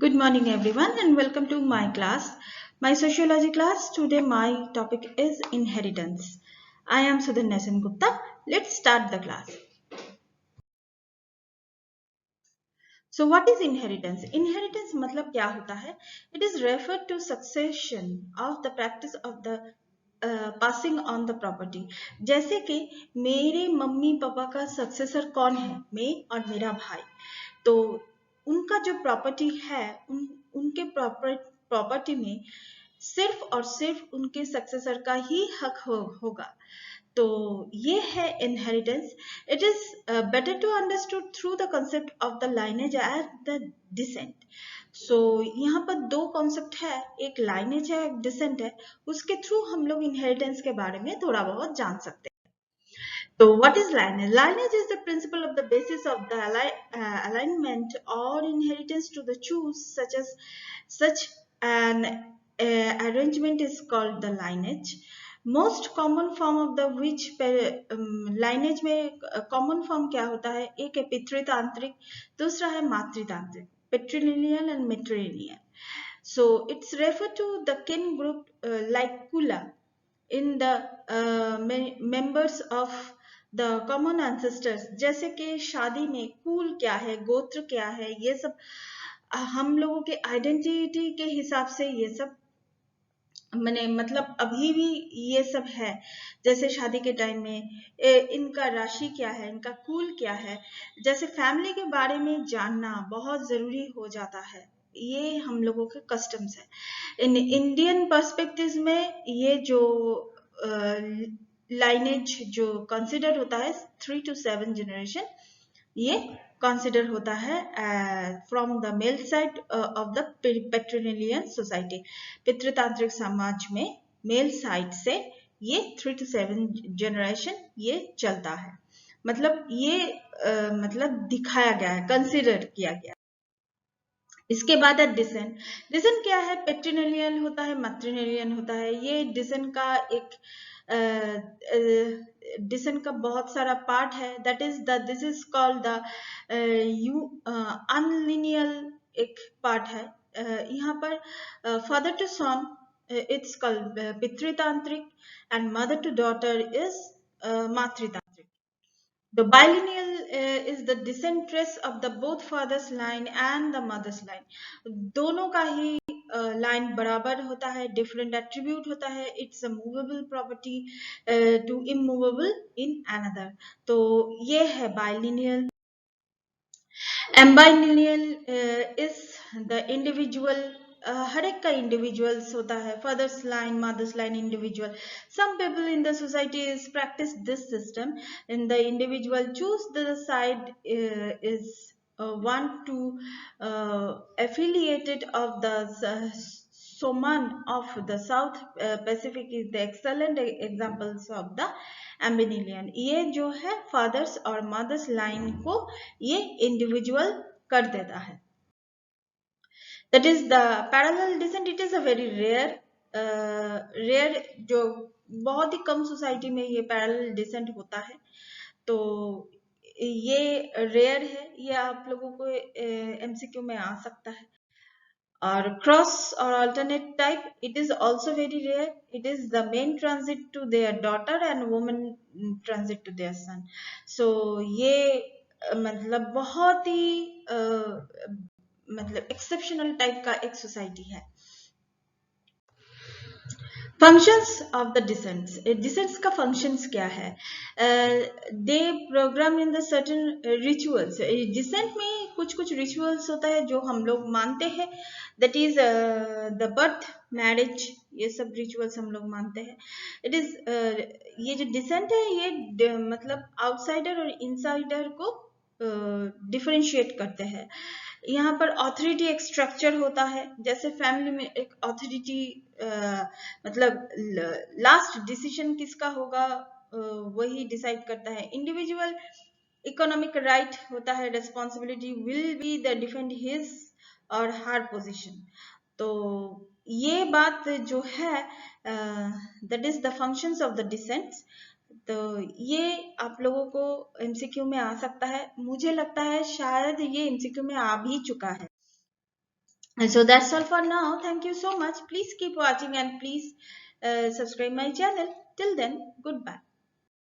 Good morning, everyone, and welcome to my class. My sociology class. Today, my topic is inheritance. I am Sudhanya Sen Gupta. Let's start the class. So, what is inheritance? Inheritance मतलब क्या होता है? It is referred to succession of the practice of the passing on the property. जैसे कि मेरे mummy papa का successor कौन है? मैं और मेरा भाई. तो उनका जो प्रॉपर्टी है उनके प्रॉपर्टी में सिर्फ और सिर्फ उनके सक्सेसर का ही हक होगा. तो ये है inheritance. It is better to understood through the concept of the lineage and the descent. So यहाँ पर दो कॉन्सेप्ट है, एक लाइनेज है, एक डिसेंट है. उसके थ्रू हम लोग इनहेरिटेंस के बारे में थोड़ा बहुत जान सकते हैं. So, what is lineage? Lineage is the principle of the basis of the alignment or inheritance to the choose, such an arrangement is called the lineage. Most common form of the which lineage में common form क्या होता है? एक है पितृतांत्रिक, दूसरा है मातृतांत्रिक, patrilineal and matrilineal. So it's referred to the kin group like Kula in the members of the common ancestors. जैसे कि शादी में कुल क्या है, गोत्र क्या है, ये सब हम लोगों के आइडेंटिटी के हिसाब से ये सब मैंने मतलब अभी भी ये सब है. जैसे शादी के टाइम में इनका राशि क्या है, इनका कुल क्या है, जैसे फैमिली के बारे में जानना बहुत जरूरी हो जाता है. ये हम लोगों के कस्टम्स है. इन इंडियन पर्सपेक्टिव में ये जो लाइनेज जो कंसिडर होता है 3 to 7 जनरेशन, ये कंसिडर होता है from the male side of the patrilineal society. पितृतांत्रिक समाज में मेल साइड से ये 3 to 7 जनरेशन ये चलता है. मतलब ये मतलब दिखाया गया है, कंसिडर किया गया. इसके बाद है डिसेंट. डिसेंट क्या है? पेट्रिलिनियल होता है, मैट्रिलिनियल होता है. ये डिसेंट का एक डिसेंट का बहुत सारा पार्ट है. That is the this is called the unilineal एक पार्ट है. यहाँ पर father to son it's called पितृतांत्रिक and mother to daughter is मातृतांत्रिक. The bilineal is the descent trace of the both father's line and the mother's line. दोनों का ही line बराबर होता है, डिफरेंट एट्रीब्यूट होता है. It's a movable property to immovable in another. तो ये है bilineal. Ambilineal is the individual. हर एक का इंडिविजुअल्स होता है, father's line, mother's line, individual. Some people in the society is practice this system. In the individual choose the side is want to affiliated of the Soman of the South Pacific is the excellent examples of the ambivalent. ये जो है fathers और mother's line को ये individual कर देता है. That is the parallel descent. It is a very rare जो बहुत ही कम सोसाइटी में ये पैरेलल डिसेंट होता है. तो ये रेयर है. ये आप लोगों को एमसीक्यू में आ सकता है. और क्रॉस और alternate type, it is also very rare. It is the men transit to their daughter and women transit to their son. So ये मतलब बहुत ही मतलब एक्सेप्शनल टाइप का एक सोसाइटी है. Functions of the descents. Descents का functions क्या है? They program in the certain rituals. Descent में कुछ कुछ रिचुअल्स होता है जो हम लोग मानते हैं. That is the birth, marriage, ये सब रिचुअल्स हम लोग मानते हैं. इट इज ये जो डिसेंट है ये मतलब आउटसाइडर और इनसाइडर को डिफरेंशिएट करते हैं. यहाँ पर ऑथोरिटी एक स्ट्रक्चर होता है. जैसे फैमिली में एक ऑथोरिटी मतलब लास्ट डिसीजन किसका होगा वही डिसाइड करता है. इंडिविजुअल इकोनॉमिक राइट होता है. Responsibility will be the defend his और हर पोजीशन. तो ये बात जो है that is the functions of the descents. तो ये आप लोगों को एमसीक्यू में आ सकता है. मुझे लगता है शायद ये एमसीक्यू में आ भी चुका है. And so that's all for now. Thank you so much. Please keep watching and please subscribe my channel. Till then, goodbye.